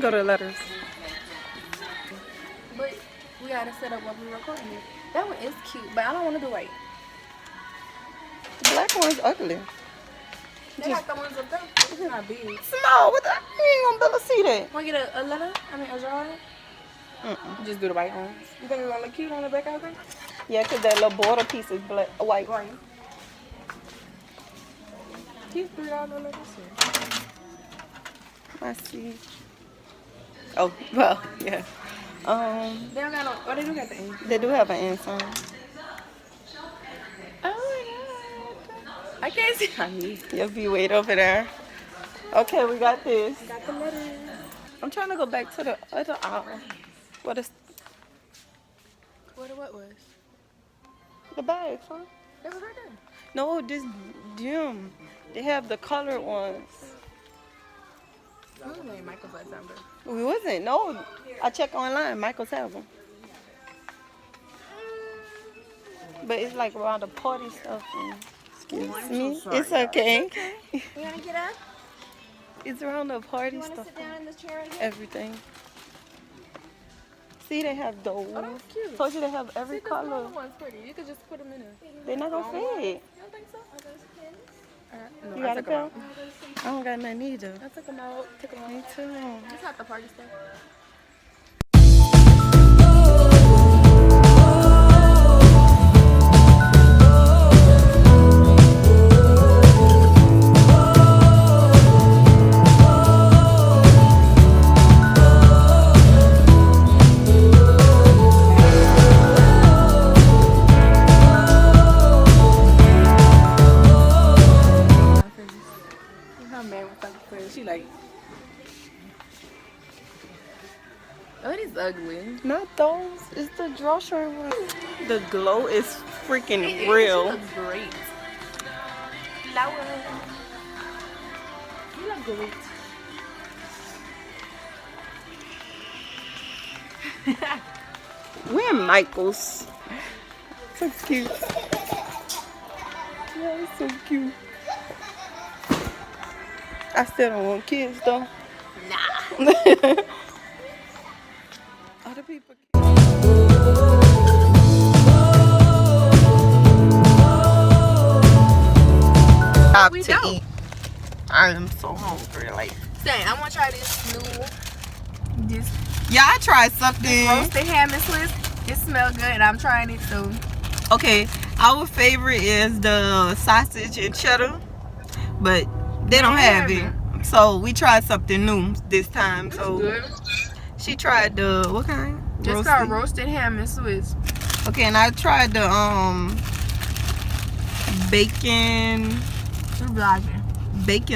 go to letters. But we gotta set up what we're recording it. That one is cute, but I don't want to do white. The black one's ugly. They got the ones up there. It's not big. Small. What the? You ain't gonna be able to see that. Want to get a letter? I mean, a drawing? Just do the white ones. You think it's gonna look cute on the back out there? Yeah, because that little border piece is black, white. Right. These $3 letters. I see. Oh, well, yeah. They don't got no. Oh, they do got the ink. They do have an end sign. Oh my god. I can't see. I need. You'll be wait over there. Okay, we got this. I got the letters. I'm trying to go back to the other aisle. What is What was? the bags, huh? It was right there. No, this gym. They have the colored ones. I was like Michael's last number. We wasn't. No, I checked online. Michael's have them. But it's like around the party stuff. Excuse me. It's okay. You wanna get up? It's around the party You wanna stuff. sit down in this chair right here? Everything. See, they have those. Oh, that's cute. Told you they have every See, the color. smaller one's pretty. You could just put them in there. They're not gonna fit. You don't think so? Are those pins? No, You I got a took 'em pill? out. I don't got none either. I took them out. Took them out. Me too. It's not the party stuff. Her man was talking to her. She like, oh, it is ugly. Not those. It's the drawstring one. The glow is freaking real. She looks great. Flower. You look great. We're Michael's. So cute. Yeah, it's so cute. I still don't want kids though. Nah. Other people. Stop We to don't. eat. I am so hungry. Like, Dang, I want to try this new, this yeah, I tried something. roasted ham and Swiss. It smells good, and I'm trying it too. Okay, our favorite is the sausage and cheddar, but they don't have it. So we tried something new this time. So Good. she tried the what kind? It's called roasted ham and Swiss. Okay, and I tried the bacon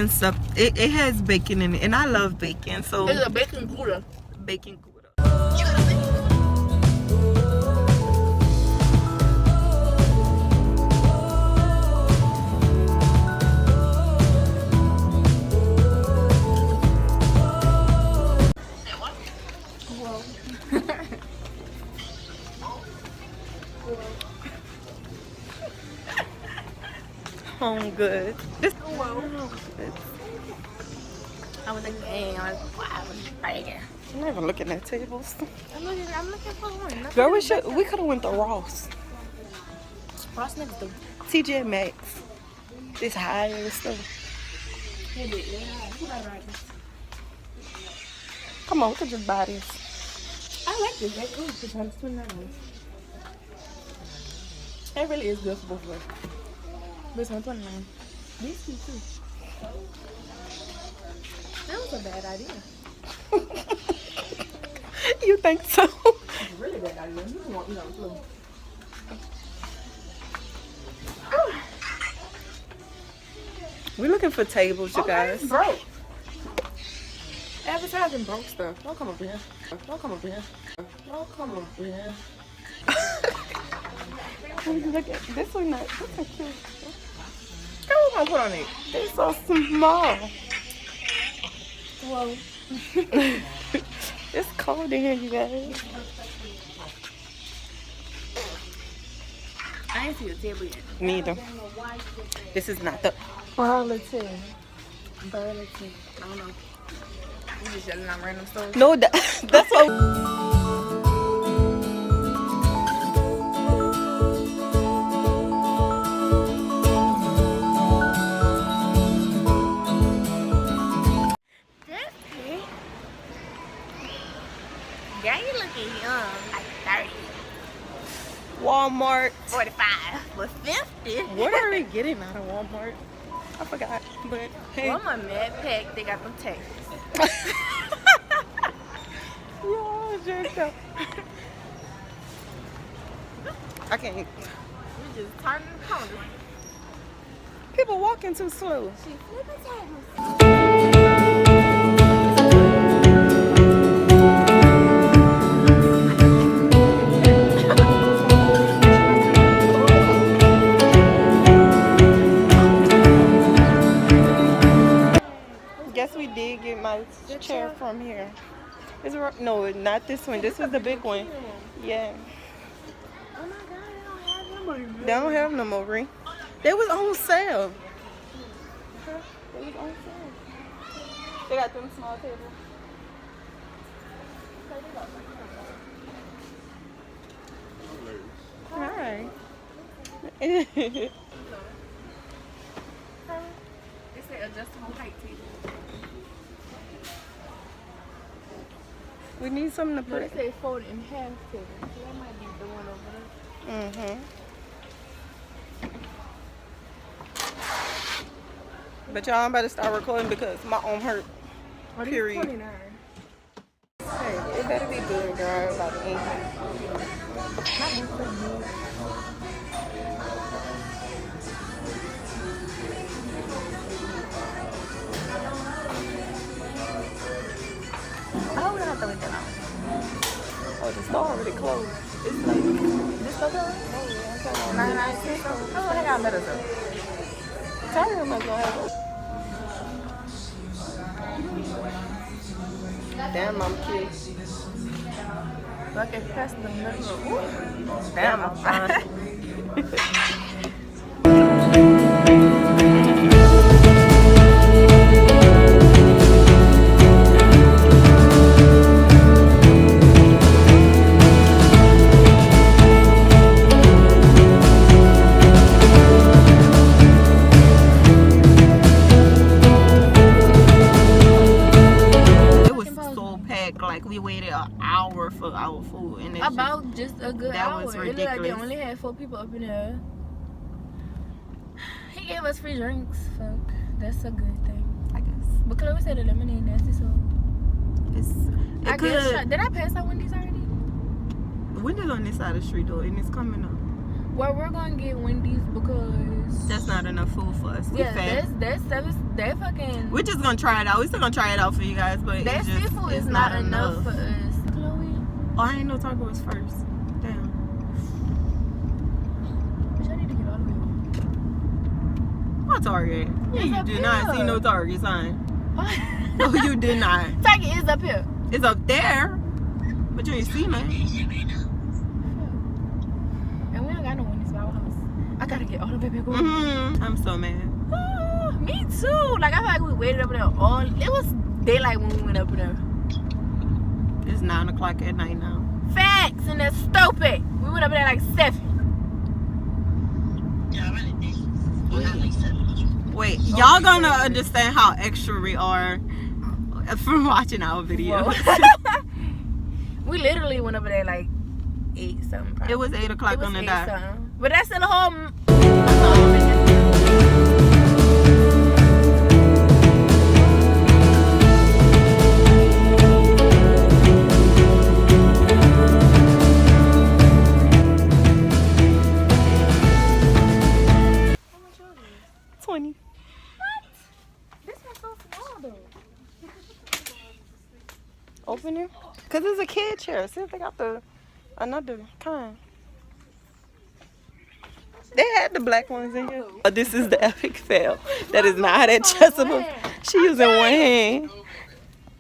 stuff. It has bacon in it, and I love bacon. So It's a bacon gouda. bacon gouda. Home good. This I was like, dang, I was right here. I'm not even looking at tables. I'm looking for one. Nothing Girl, is we could have went to Ross. Ross next to TJ Maxx. This higher and stuff. Come on, we could just buy this. I like this. That good. It's $29. It really is good for both of us. But it's $129. These two too. That was a bad idea. You think so? It's a really bad idea. You want Chlo. We're looking for tables, you guys. Broke. Advertising broke stuff. Don't come up here. Don't come up here. Don't come up here. Look at this one. This one cute. What am I put on it? They're so small. Whoa. It's cold in here, you guys. I ain't see a table yet. Neither. This is not the Burlington. I don't know. You just yelling out random stores. No, that's what. Yeah, you looking young, like 30, Walmart. 45, but 50. What are we getting out of Walmart? I forgot, but hey. Walmart mad packed, they got them tags. Yo, jerked up. I can't. We just turning the corner. People walking too slow. She flipping tables. Guess we did get my chair from here. No, not this one. This was the big one. Yeah. Oh my God, they don't have them anymore. They don't have no more, Bree. They was on sale. They was on sale. They got them small tables. Hi. It's an adjustable height table. We need something to No, put. they say fold in half table. So that might be the one over there. But y'all, I'm about to start recording because my arm hurt. Oh, these Period. 29. Hey, it better be good, girl. About to eat. Oh, we don't have to wait that long. Oh, the store already closed. It's like This okay? oh yeah, I'm talking about 99 cents. Oh, they got better stuff. Tyra must gonna have it. Damn, I'm cute. Look at past the middle. Ooh. Damn, I'm fine. Like we waited an hour for our food, and it's About just a good that hour. was It looked like they ridiculous. only had 4 people up in there. He gave us free drinks. Fuck, that's a good thing. I guess But Chloe said the lemonade nasty, so it I could. guess. Did I pass out Wendy's already? The window's on this side of the street though, and it's coming up. Well, we're gonna get Wendy's because That's not enough food for us. We yeah, fat. that fucking We're just gonna try it out. We're still gonna try it out for you guys, but that it's just, seafood it's is not enough for us. Chloe, Oh, I ain't know Target was first. Damn. bitch, I need to get all the way. What Target? It's You up did not see here. no Target sign. No, you did not. Target is up here. It's up there, but you ain't see nothing. And we don't got no Wendy's by our house. I gotta get all the way back over. I'm so mad. Me too. Like I feel like we waited up there all. It was daylight when we went up there. It's 9 o'clock at night now. Facts, and that's stupid. We went up there like 7. Wait, y'all gonna understand how extra we are from watching our videos. We literally went over there like 8 something. Probably. It was 8 o'clock It was on the 8 dot. something. But that's still a whole. $20. This one's so small though. Open it. Cause it's a kid chair. See if they got the another kind. They had the black ones in here. This is the epic fail. That is not adjustable. She using one hand.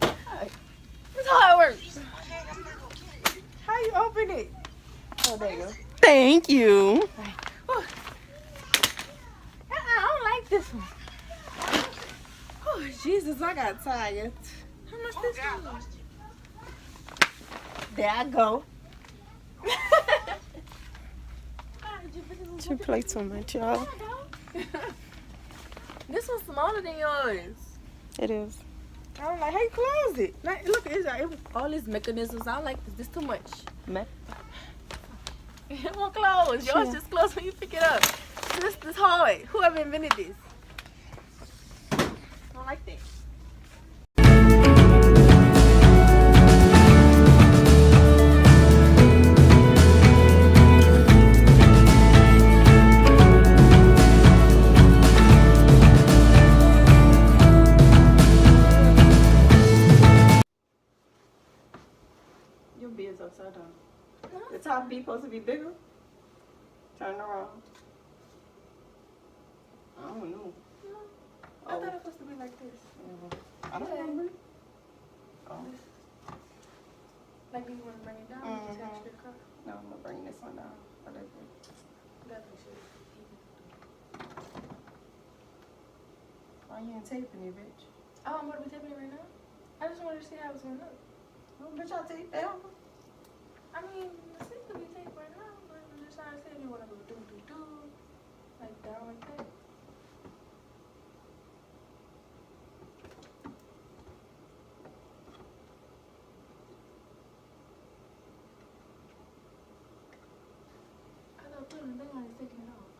That's how it works. How you open it? Oh, there you go. Thank you. I don't like this one. Oh, Jesus, I got tired. How much this one? There I go. She play too much, y'all. This one's smaller than yours. It is. I don't like how you close it. Like, look, it's like all these mechanisms. I don't like this. This too much. It won't close. Yours Yeah. just close when you pick it up. This hard. Whoever invented this. I don't like that. Your beard's upside down. The top B supposed to be bigger. Turn around. I don't know. I thought it was supposed to be like this. I don't know. Oh. Like, do you want to bring it down? Or just have to cut? No, I'm gonna bring this one down. Definitely should. Why you ain't taping it, bitch? Oh, I'm gonna be taping it right now. I just wanted to see how it's gonna look. Oh, bitch, I'll tape that. I mean, the seat could be taped right now, but I'm just trying to see if you want to go do, like down like that. I thought putting the thing on is taking it off.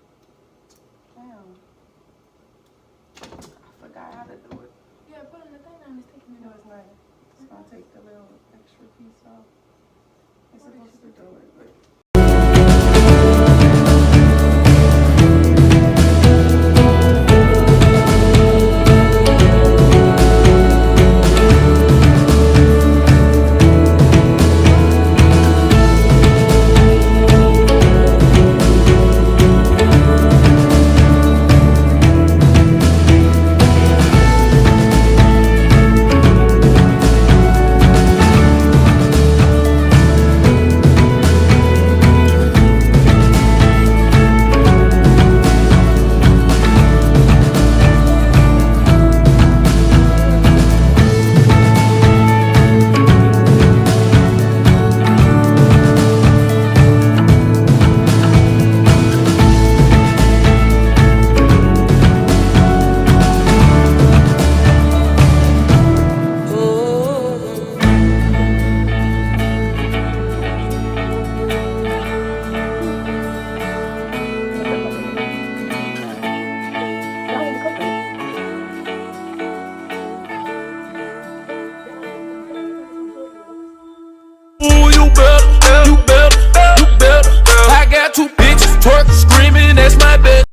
Damn. I forgot how to do it. Yeah, putting the thing on is taking it No, off. it's not. It's gonna take the little extra piece off. It's supposed to do it, but